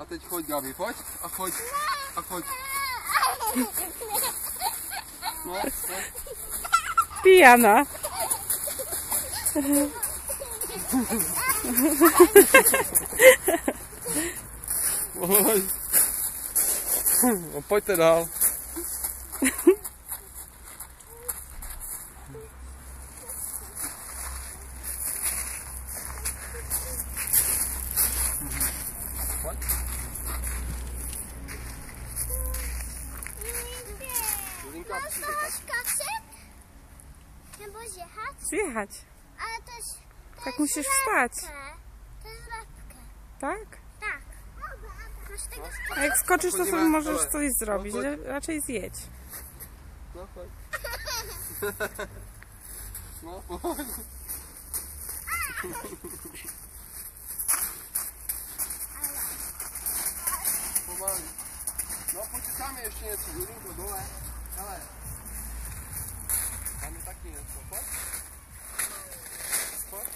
teď chodź, Gabi, chodź. A chodź. A chodź. No, chodź. Pijana. Oj. No pojďte dál. Pojď. Julinka, Można skakać? Nebo zjechać? Zjechać. Ale to jest... Tak musisz wstać. To jest lepkę. Tak? Tak. Masz tego A jak skoczysz, to sobie Chodzimy, możesz dawaj. coś zrobić. No, chodź. Raczej zjedź. No chodź. No chodź. Powoli. No poczekamy jeszcze nieco, Julinko, dole. Hele. Mamy taki nieco, chodź. Chodź.